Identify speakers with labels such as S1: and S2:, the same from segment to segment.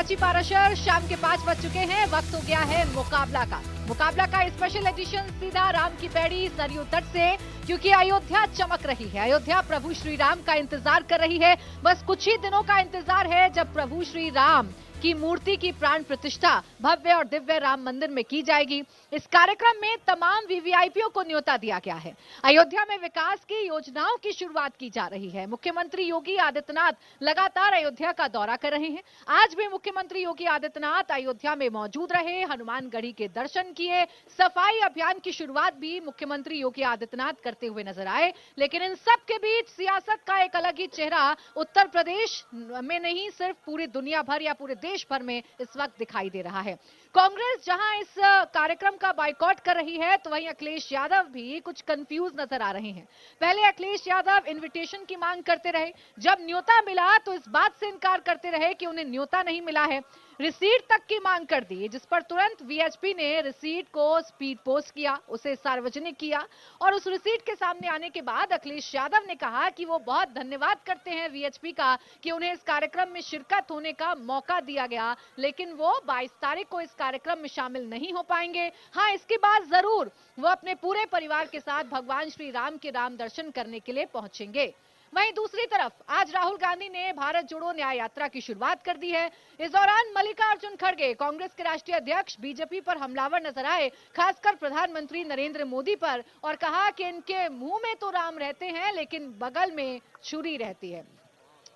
S1: समीची पाराशर, शाम के 5 बज चुके हैं। वक्त हो गया है मुकाबला का। मुकाबला का स्पेशल एडिशन सीधा राम की पैड़ी सरयू तट से, क्योंकि अयोध्या चमक रही है। अयोध्या प्रभु श्री राम का इंतजार कर रही है। बस कुछ ही दिनों का इंतजार है जब प्रभु श्री राम की मूर्ति की प्राण प्रतिष्ठा भव्य और दिव्य राम मंदिर में की जाएगी। इस कार्यक्रम में तमाम वीवीआईपीओ को न्योता दिया गया है। अयोध्या में विकास की योजनाओं की शुरुआत की जा रही है। मुख्यमंत्री योगी आदित्यनाथ लगातार अयोध्या का दौरा कर रहे हैं। आज भी मुख्यमंत्री योगी आदित्यनाथ अयोध्या में मौजूद रहे, हनुमानगढ़ी के दर्शन किए। सफाई अभियान की शुरुआत भी मुख्यमंत्री योगी आदित्यनाथ करते हुए नजर आए। लेकिन इन सब के बीच सियासत का एक अलग ही चेहरा उत्तर प्रदेश में नहीं, सिर्फ पूरी दुनिया भर या पूरे देश भर में इस वक्त दिखाई दे रहा है। कांग्रेस जहां इस कार्यक्रम का बायकॉट कर रही है, तो वहीं अखिलेश यादव भी कुछ कंफ्यूज नजर आ रहे हैं। पहले अखिलेश यादव इनविटेशन की मांग करते रहे, जब न्योता मिला तो इस बात से इनकार करते रहे कि उन्हें न्योता नहीं मिला है। रिसीट तक की मांग कर दी, जिस पर तुरंत वीएचपी ने रिसीट को स्पीड पोस्ट किया, उसे सार्वजनिक किया। और उस रिसीट के सामने आने के बाद अखिलेश यादव ने कहा कि वो बहुत धन्यवाद करते हैं वीएचपी का कि उन्हें इस कार्यक्रम में शिरकत होने का मौका दिया गया, लेकिन वो 22 तारीख को इस कार्यक्रम में शामिल नहीं हो पाएंगे। हाँ, इसके बाद जरूर वो अपने पूरे परिवार के साथ भगवान श्री राम के राम दर्शन करने के लिए पहुंचेंगे। वहीं दूसरी तरफ आज राहुल गांधी ने भारत जोड़ो न्याय यात्रा की शुरुआत कर दी है। इस दौरान मल्लिकार्जुन खड़गे, कांग्रेस के राष्ट्रीय अध्यक्ष, बीजेपी पर हमलावर नजर आए, खासकर प्रधानमंत्री नरेंद्र मोदी पर, और कहा कि इनके मुंह में तो राम रहते हैं लेकिन बगल में छुरी रहती है।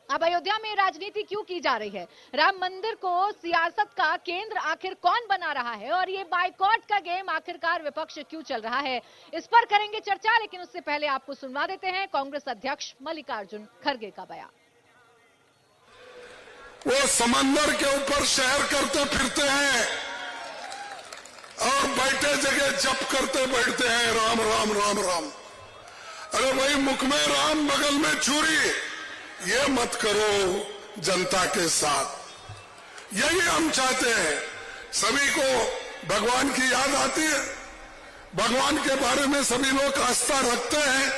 S1: अब अयोध्या में राजनीति क्यों की जा रही है? राम मंदिर को सियासत का केंद्र आखिर कौन बना रहा है? और ये बायकॉट का गेम आखिरकार विपक्ष क्यों चल रहा है? इस पर करेंगे चर्चा, लेकिन उससे पहले आपको सुनवा देते हैं कांग्रेस अध्यक्ष मल्लिकार्जुन खड़गे का बयान।
S2: वो समंदर के ऊपर शहर करते फिरते हैं और बैठे जगह जप करते बैठते हैं, राम राम राम राम। अरे भाई, मुख में राम बगल में छुरी, ये मत करो जनता के साथ। यही हम चाहते हैं। सभी को भगवान की याद आती है, भगवान के बारे में सभी लोग आस्था रखते हैं,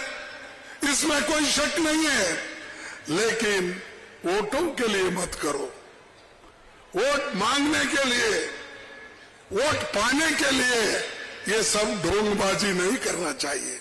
S2: इसमें कोई शक नहीं है। लेकिन वोटों के लिए मत करो। वोट मांगने के लिए, वोट पाने के लिए ये सब ढोंगबाजी नहीं करना चाहिए।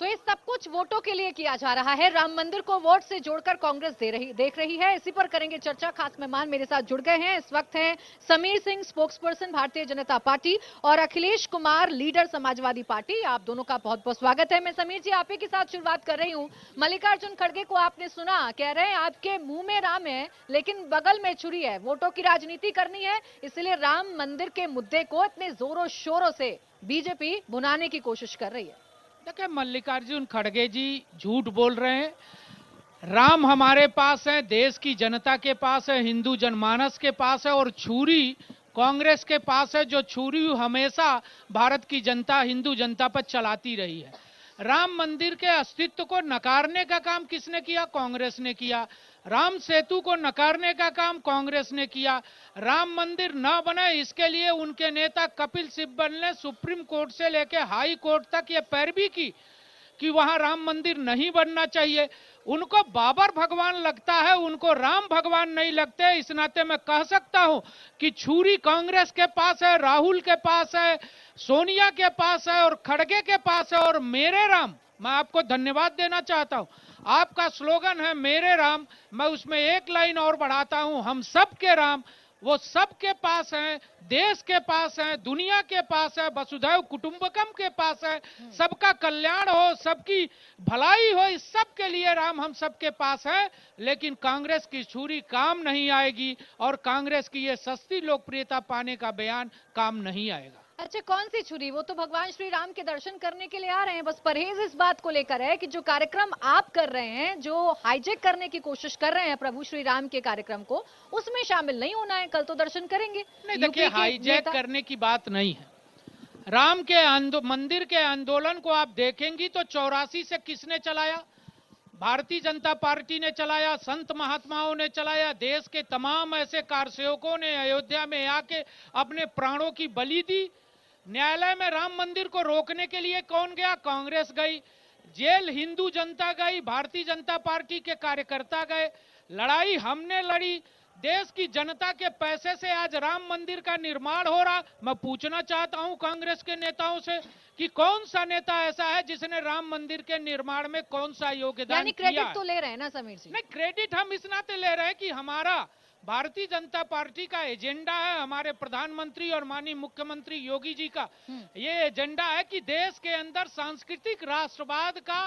S1: तो ये सब कुछ वोटों के लिए किया जा रहा है। राम मंदिर को वोट से जोड़कर कांग्रेस देख रही है। इसी पर करेंगे चर्चा। खास मेहमान मेरे साथ जुड़ गए हैं। इस वक्त हैं समीर सिंह, स्पोक्सपर्सन भारतीय जनता पार्टी, और अखिलेश कुमार, लीडर समाजवादी पार्टी। आप दोनों का बहुत बहुत स्वागत है। मैं समीर जी आप ही के साथ शुरुआत कर रही हूँ। मल्लिकार्जुन खड़गे को आपने सुना, कह रहे हैं आपके मुंह में राम है लेकिन बगल में छुरी है। वोटों की राजनीति करनी है, इसलिए राम मंदिर के मुद्दे को इतने जोरों शोरों से बीजेपी भुनाने की कोशिश कर रही है।
S3: देखिए, मल्लिकार्जुन खड़गे जी झूठ बोल रहे हैं। राम हमारे पास है, देश की जनता के पास है, हिंदू जनमानस के पास है, और छुरी कांग्रेस के पास है, जो छुरी हमेशा भारत की जनता, हिंदू जनता पर चलाती रही है। राम मंदिर के अस्तित्व को नकारने का काम किसने किया? कांग्रेस ने किया। राम सेतु को नकारने का काम कांग्रेस ने किया। राम मंदिर न बने इसके लिए उनके नेता कपिल सिब्बल ने सुप्रीम कोर्ट से लेकर हाई कोर्ट तक ये पैरवी की कि वहां राम मंदिर नहीं बनना चाहिए। उनको बाबर भगवान लगता है, उनको राम भगवान नहीं लगते। इस नाते मैं कह सकता हूं कि छुरी कांग्रेस के पास है, राहुल के पास है, सोनिया के पास है और खड़गे के पास है। और मेरे राम, मैं आपको धन्यवाद देना चाहता हूं। आपका स्लोगन है मेरे राम, मैं उसमें एक लाइन और बढ़ाता हूं, हम सबके राम। वो सबके पास है, देश के पास है, दुनिया के पास है, वसुधैव कुटुंबकम के पास है। सबका कल्याण हो, सबकी भलाई हो, इस सब के लिए राम हम सबके पास है। लेकिन कांग्रेस की छुरी काम नहीं आएगी और कांग्रेस की ये सस्ती लोकप्रियता पाने का बयान काम नहीं आएगा।
S1: अच्छा, कौन सी छुरी? वो तो भगवान श्री राम के दर्शन करने के लिए आ रहे हैं। बस परहेज इस बात को लेकर है कि जो कार्यक्रम आप कर रहे हैं, जो हाईजैक करने की कोशिश कर रहे हैं प्रभु श्री राम के कार्यक्रम को, उसमें शामिल नहीं होना है। कल तो दर्शन करेंगे।
S3: नहीं, देखिए, हाईजैक करने की बात नहीं है। राम के मंदिर के आंदोलन को आप देखेंगी तो 84 से किसने चलाया? भारतीय जनता पार्टी ने चलाया, संत महात्माओं ने चलाया, देश के तमाम ऐसे कारसेवकों ने अयोध्या में आके अपने प्राणों की बलि दी। न्यायालय में राम मंदिर को रोकने के लिए कौन गया? कांग्रेस गई। जेल हिंदू जनता गई, भारतीय जनता पार्टी के कार्यकर्ता गए, लड़ाई हमने लड़ी, देश की जनता के पैसे से आज राम मंदिर का निर्माण हो रहा। मैं पूछना चाहता हूं कांग्रेस के नेताओं से कि कौन सा नेता ऐसा है जिसने राम मंदिर के निर्माण में कौन सा योगदान किया?
S1: क्रेडिट तो ले रहे हैं ना समीर जी?
S3: नहीं, क्रेडिट हम इस नाते ले रहे हैं कि हमारा भारतीय जनता पार्टी का एजेंडा है, हमारे प्रधानमंत्री और माननीय मुख्यमंत्री योगी जी का ये एजेंडा है कि देश के अंदर सांस्कृतिक राष्ट्रवाद का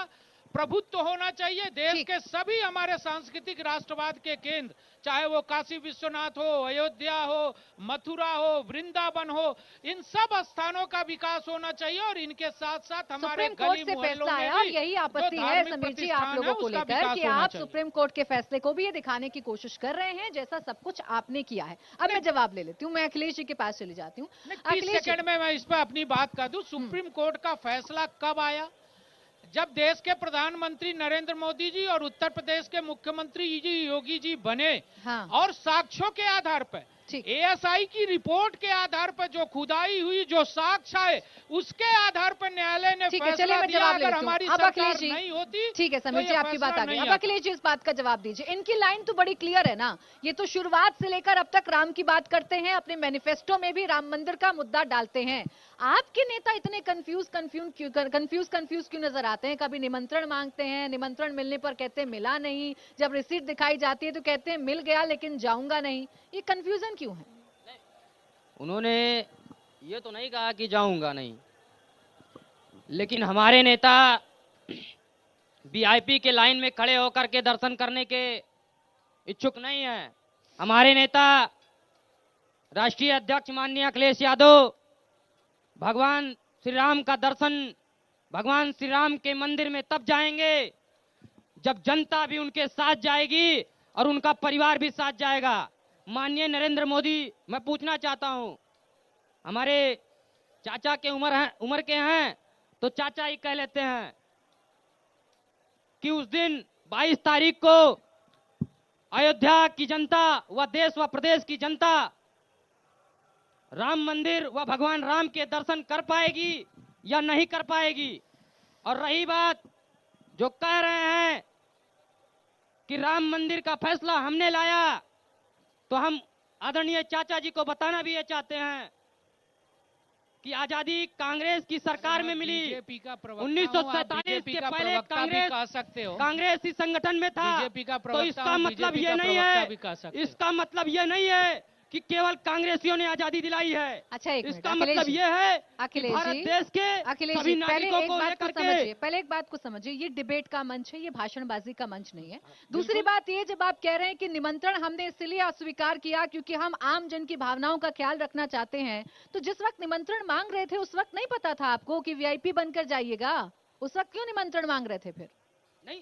S3: प्रभुत्व होना चाहिए। देश के सभी हमारे सांस्कृतिक राष्ट्रवाद के केंद्र, चाहे वो काशी विश्वनाथ हो, अयोध्या हो, मथुरा हो, वृंदावन हो, इन सब स्थानों का विकास होना चाहिए और इनके साथ साथ हमारे गली मोहल्लों में
S1: और यही आपत्ति है समीर जी आप लोगों को लेकर कि आप सुप्रीम कोर्ट के फैसले को भी ये दिखाने की कोशिश कर रहे हैं जैसा सब कुछ आपने किया है। अब मैं जवाब ले लेती हूँ, मैं अखिलेश जी के पास चली जाती हूँ।
S3: 30 सेकंड में मैं इस पर अपनी बात कर दूं। सुप्रीम कोर्ट का फैसला कब आया? जब देश के प्रधानमंत्री नरेंद्र मोदी जी और उत्तर प्रदेश के मुख्यमंत्री जी योगी जी बने। हाँ। और साक्ष्यों के आधार पर, एएसआई की रिपोर्ट के आधार पर जो खुदाई हुई, जो साक्ष्य है, उसके आधार पर न्यायालय ने फैसला दिया। अगर हमारी सरकार नहीं होती,
S1: ठीक है समीर जी आपकी बात आ गई। अब अखिलेश जी इस बात का जवाब दीजिए। इनकी लाइन तो बड़ी क्लियर है ना, ये तो शुरुआत से लेकर अब तक राम की बात करते हैं, अपने मैनिफेस्टो में भी राम मंदिर का मुद्दा डालते हैं। आपके नेता इतने कंफ्यूज क्यों नजर आते हैं? कभी निमंत्रण मांगते हैं, निमंत्रण मिलने पर कहते हैं मिला नहीं, जब रिसीट दिखाई जाती है तो कहते हैं मिल गया लेकिन जाऊंगा नहीं। ये कंफ्यूजन क्यों है?
S4: उन्होंने ये तो नहीं कहा कि जाऊंगा नहीं, लेकिन हमारे नेता वीआईपी के लाइन में खड़े होकर के दर्शन करने के इच्छुक नहीं है। हमारे नेता राष्ट्रीय अध्यक्ष माननीय अखिलेश यादव भगवान श्री राम का दर्शन भगवान श्री राम के मंदिर में तब जाएंगे जब जनता भी उनके साथ जाएगी और उनका परिवार भी साथ जाएगा। माननीय नरेंद्र मोदी, मैं पूछना चाहता हूं, हमारे चाचा के उम्र के हैं तो चाचा ही कह लेते हैं कि उस दिन 22 तारीख को अयोध्या की जनता व देश व प्रदेश की जनता राम मंदिर व भगवान राम के दर्शन कर पाएगी या नहीं कर पाएगी। और रही बात जो कह रहे हैं कि राम मंदिर का फैसला हमने लाया, तो हम आदरणीय चाचा जी को बताना भी ये चाहते हैं कि आजादी कांग्रेस की सरकार में मिली। 1947 के पहले कांग्रेस इस संगठन में था, तो इसका मतलब ये नहीं है कि केवल कांग्रेसियों ने आजादी दिलाई है।
S1: अच्छा,
S4: इसका मतलब ये है कि भारत देश के सभी नागरिकों को लेकर के।
S1: पहले एक बात को समझिए, ये डिबेट का मंच है, ये भाषणबाजी का मंच नहीं है। दूसरी बात ये, जब आप कह रहे हैं कि निमंत्रण हमने इसलिए अस्वीकार किया क्योंकि हम आम जन की भावनाओं का ख्याल रखना चाहते हैं, तो जिस वक्त निमंत्रण मांग रहे थे उस वक्त नहीं पता था आपको कि वीआईपी बनकर जाइएगा? उस वक्त क्यों निमंत्रण मांग रहे थे? फिर
S4: नहीं,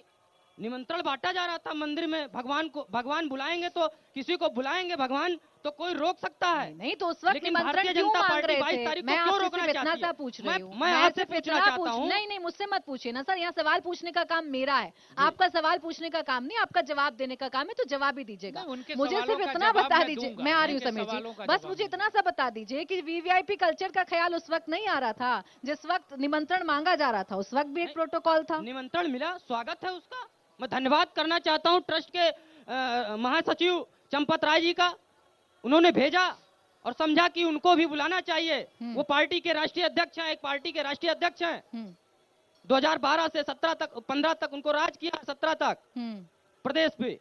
S4: निमंत्रण बांटा जा रहा था मंदिर में। भगवान बुलाएंगे तो किसी को बुलाएंगे भगवान, तो कोई रोक सकता है?
S1: नहीं, तो उस वक्त निमंत्रण क्यों मांग रहे थे? मैं आपसे इतना सा पूछ रही हूँ।
S4: मैं आपसे पूछना चाहता हूँ।
S1: नहीं, मुझसे मत पूछिए ना सर, यहाँ सवाल पूछने का काम मेरा है, आपका सवाल पूछने का काम नहीं, आपका जवाब देने का काम है, तो जवाब ही दीजिएगा। मुझे सिर्फ इतना बता दीजिए, मैं आ रही हूँ समीर जी, बस मुझे इतना सा बता दीजिए कि वीवीआईपी कल्चर का ख्याल उस वक्त नहीं आ रहा था जिस वक्त निमंत्रण मांगा जा रहा था? उस वक्त भी एक प्रोटोकॉल था।
S4: निमंत्रण मिला, स्वागत है उसका। मैं धन्यवाद करना चाहता हूं ट्रस्ट के महासचिव चंपत राय जी का। उन्होंने भेजा और समझा कि उनको भी बुलाना चाहिए। वो पार्टी के राष्ट्रीय अध्यक्ष हैं, एक पार्टी के राष्ट्रीय अध्यक्ष हैं। 2012 से 17 तक 15 तक उनको राज किया, 17 तक प्रदेश पे,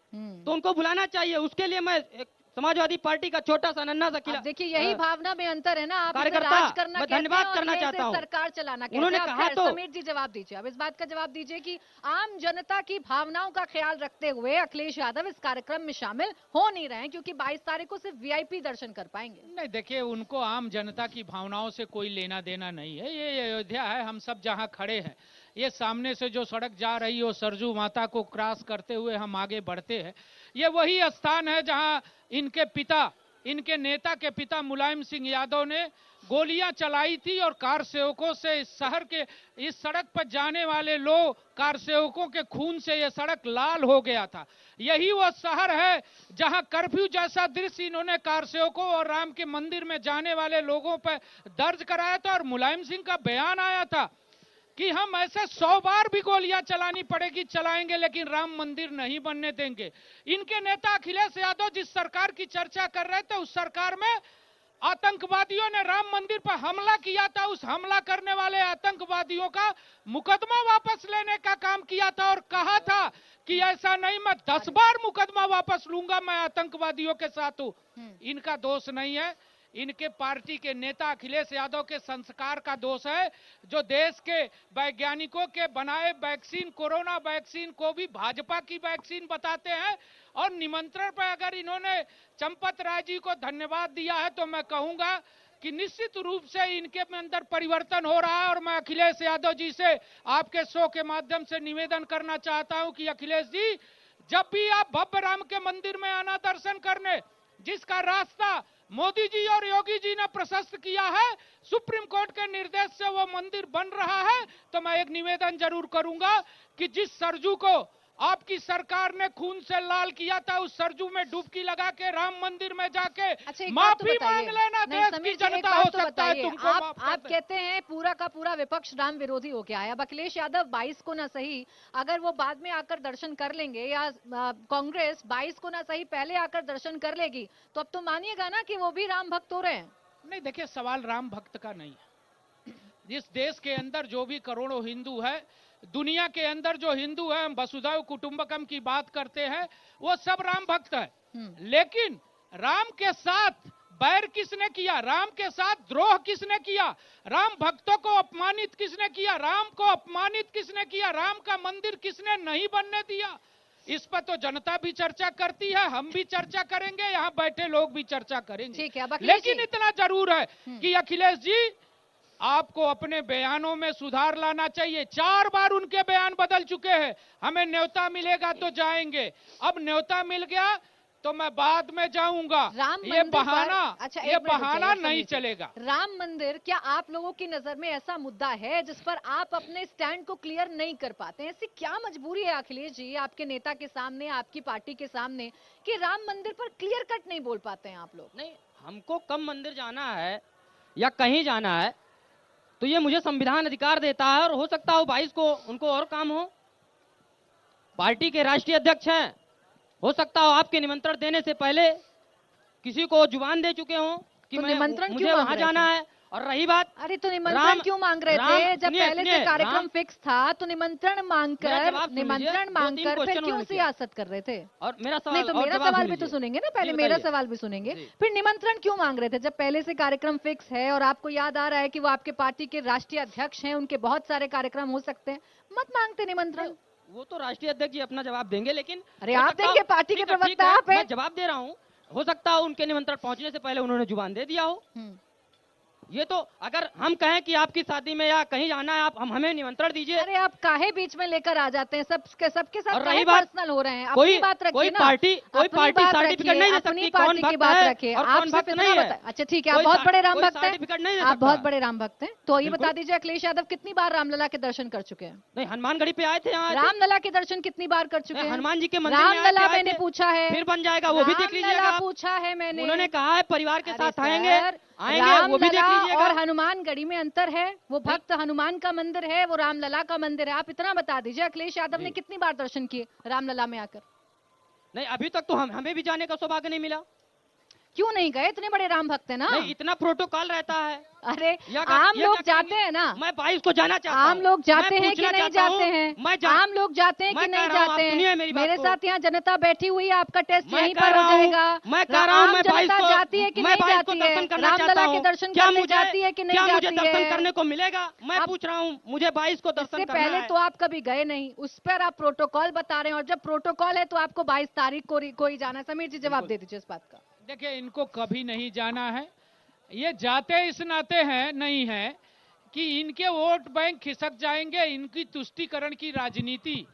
S4: तो उनको बुलाना चाहिए। उसके लिए मैं समाजवादी पार्टी का छोटा सा नन्हा सा खिला।
S1: देखिए, यही भावना में अंतर है ना, आप
S4: कार्यकर्ता,
S1: राज करना
S4: मैं धन्यवाद करना चाहता हूं,
S1: सरकार चलाना।
S4: उन्होंने कहा तो
S1: समीर जी जवाब दीजिए, अब इस बात का जवाब दीजिए कि आम जनता की भावनाओं का ख्याल रखते हुए अखिलेश यादव इस कार्यक्रम में शामिल हो नहीं रहे हैं क्योंकि 22 तारीख को सिर्फ वीआईपी दर्शन कर पाएंगे।
S3: नहीं, देखिए, उनको आम जनता की भावनाओं से कोई लेना देना नहीं है। ये अयोध्या है, हम सब जहाँ खड़े हैं, ये सामने से जो सड़क जा रही है सरजू माता को क्रॉस करते हुए हम आगे बढ़ते हैं। ये वही स्थान है जहां इनके नेता के पिता मुलायम सिंह यादव ने गोलियां चलाई थी और कार सेवकों से इस सड़क पर जाने वाले लोग, कार सेवकों के खून से यह सड़क लाल हो गया था। यही वो शहर है जहां कर्फ्यू जैसा दृश्य इन्होंने कार सेवकों और राम के मंदिर में जाने वाले लोगों पर दर्ज कराया था और मुलायम सिंह का बयान आया था कि हम ऐसे 100 बार भी गोलियां चलानी पड़ेगी चलाएंगे, लेकिन राम मंदिर नहीं बनने देंगे। इनके नेता अखिलेश यादव जिस सरकार की चर्चा कर रहे थे, उस सरकार में आतंकवादियों ने राम मंदिर पर हमला किया था। उस हमला करने वाले आतंकवादियों का मुकदमा वापस लेने का काम किया था और कहा था कि ऐसा नहीं, मैं 10 बार मुकदमा वापस लूंगा, मैं आतंकवादियों के साथ हूं। इनका दोष नहीं है, इनके पार्टी के नेता अखिलेश यादव के संस्कार का दोष है, जो देश के वैज्ञानिकों के बनाए वैक्सीन, कोरोना वैक्सीन को भी भाजपा की वैक्सीन बताते हैं। और निमंत्रण पर अगर इन्होंने चंपत राय जी को धन्यवाद दिया है, तो मैं कहूंगा कि निश्चित रूप से इनके अंदर परिवर्तन हो रहा है। और मैं अखिलेश यादव जी से आपके शो के माध्यम से निवेदन करना चाहता हूं कि अखिलेश जी, जब भी आप भव्य राम के मंदिर में आना दर्शन करने, जिसका रास्ता मोदी जी और योगी जी ने प्रशस्त किया है, सुप्रीम कोर्ट के निर्देश से वो मंदिर बन रहा है, तो मैं एक निवेदन जरूर करूंगा कि जिस सरजू को आपकी सरकार ने खून से लाल किया था, उस सरजू में डुबकी लगा के राम मंदिर में जाके माफी मांग लेना। देश की जनता हो सकता है तुमको
S1: आप कहते हैं पूरा का पूरा विपक्ष राम विरोधी हो गया है। अब अखिलेश यादव 22 को ना सही, अगर वो बाद में आकर दर्शन कर लेंगे, या कांग्रेस 22 को ना सही पहले आकर दर्शन कर लेगी, तो अब तो मानिएगा ना कि वो भी राम भक्त हो रहे हैं।
S3: नहीं, देखिए, सवाल राम भक्त का नहीं है। जिस देश के अंदर जो भी करोड़ों हिंदू है, दुनिया के अंदर जो हिंदू है, हम वसुधैव कुटुंबकम की बात करते हैं, वो सब राम भक्त है। लेकिन राम के साथ बैर किसने किया, राम के साथ द्रोह किसने किया, राम भक्तों को अपमानित किसने किया, राम को अपमानित किसने किया, राम का मंदिर किसने नहीं बनने दिया, इस पर तो जनता भी चर्चा करती है, हम भी चर्चा करेंगे, यहाँ बैठे लोग भी चर्चा करेंगे।
S1: ठीक है,
S3: लेकिन इतना जरूर है कि अखिलेश जी, आपको अपने बयानों में सुधार लाना चाहिए। 4 बार उनके बयान बदल चुके हैं, हमें न्योता मिलेगा तो जाएंगे, अब न्योता मिल गया तो मैं बाद में जाऊंगा। ये बहाना,
S1: अच्छा,
S3: ये बहाना नहीं चलेगा।
S1: राम मंदिर, क्या आप लोगों की नजर में ऐसा मुद्दा है जिस पर आप अपने स्टैंड को क्लियर नहीं कर पाते हैं? ऐसी क्या मजबूरी है अखिलेश जी आपके नेता के सामने, आपकी पार्टी के सामने, कि राम मंदिर पर क्लियर कट नहीं बोल पाते हैं आप लोग?
S4: नहीं, हमको कम मंदिर जाना है या कहीं जाना है तो ये मुझे संविधान अधिकार देता है, और हो सकता हो 22 को उनको और काम हो। पार्टी के राष्ट्रीय अध्यक्ष हैं, हो सकता हो आपके निमंत्रण देने से पहले किसी को जुबान दे चुके हो कि
S1: तो निमंत्रण
S4: मुझे वहां जाना है। और रही बात,
S1: अरे तो निमंत्रण क्यों मांग रहे थे? जब पहले से कार्यक्रम फिक्स था तो निमंत्रण मांगकर फिर क्यों सियासत कर रहे थे?
S4: और मेरा सवाल,
S1: नहीं तो मेरा सवाल भी तो सुनेंगे ना, पहले मेरा सवाल भी सुनेंगे, फिर निमंत्रण क्यों मांग रहे थे जब पहले से कार्यक्रम फिक्स है? और आपको याद आ रहा है कि वो आपके पार्टी के राष्ट्रीय अध्यक्ष हैं, उनके बहुत सारे कार्यक्रम हो सकते हैं, मत मांगते निमंत्रण।
S4: वो तो राष्ट्रीय अध्यक्ष जी अपना जवाब देंगे, लेकिन
S1: अरे आप देंगे, पार्टी के प्रवक्ता आप हैं।
S4: मैं जवाब दे रहा हूँ, हो सकता है उनके निमंत्रण पहुंचने से पहले उन्होंने जुबान दे दिया हो। ये तो अगर हम कहें कि आपकी शादी में या कहीं जाना है, आप हमें निमंत्रण दीजिए।
S1: अरे आप काहे बीच में लेकर आ जाते हैं? सबके साथ
S4: रही बात
S1: पर्सनल हो रहे हैं,
S4: कोई
S1: अपनी बात रखिए
S4: कोई
S1: ना।
S4: पार्टी सर्टिफिकेट नहीं दे सकती कौन भक्त है और कौन भक्त नहीं है।
S1: अच्छा ठीक है, आप बहुत बड़े राम भक्त हैं, आप बहुत बड़े राम भक्त हैं, तो ये बता दीजिए अखिलेश यादव कितनी बार रामलला के दर्शन कर चुके हैं?
S4: नहीं, हनुमानगढ़ी पे आए थे यहाँ।
S1: रामलला के दर्शन कितनी बार कर चुके हैं?
S4: हनुमान जी के मंदिर में
S1: रामलला मैंने पूछा है,
S4: फिर बन जाएगा, वो भी देख लीजिएगा।
S1: पूछा है मैंने,
S4: उन्होंने कहा है परिवार के साथ आएंगे, वो भी देख लीजिएगा।
S1: और हनुमानगढ़ी में अंतर है, वो भक्त हनुमान का मंदिर है, वो रामलला का मंदिर है। आप इतना बता दीजिए अखिलेश यादव ने कितनी बार दर्शन किए रामलला में आकर?
S4: नहीं, अभी तक तो हमें भी जाने का सौभाग्य नहीं मिला।
S1: क्यों नहीं गए? इतने बड़े राम भक्त है ना।
S4: नहीं, इतना प्रोटोकॉल रहता है।
S1: अरे आम लोग जाते हैं ना।
S4: मैं 22 को जाना चाहता हूं।
S1: आम लोग जाते हैं कि नहीं जाते हैं? आम लोग जाते हैं कि नहीं जाते हैं? मेरे साथ यहाँ जनता बैठी हुई है, आपका टेस्ट यहीं पर हो जाएगा।
S4: मैं कह रहा हूँ, मैं 22 को
S1: जाती है कि नहीं जाती है? रामलला के दर्शन करने जाती है कि नहीं जाती है?
S4: मुझे दर्शन करने को मिलेगा? मैं पूछ रहा हूँ, मुझे 22 को दर्शन करना है।
S1: पहले तो आप कभी गए नहीं, उस पर आप प्रोटोकॉल बता रहे हैं, और जब प्रोटोकॉल है तो आपको 22 तारीख को ही जाना है। समीर जी जवाब दे दीजिए इस बात का।
S3: देखिए, इनको कभी नहीं जाना है, ये जाते इस नाते हैं नहीं है कि इनके वोट बैंक खिसक जाएंगे। इनकी तुष्टीकरण की राजनीति,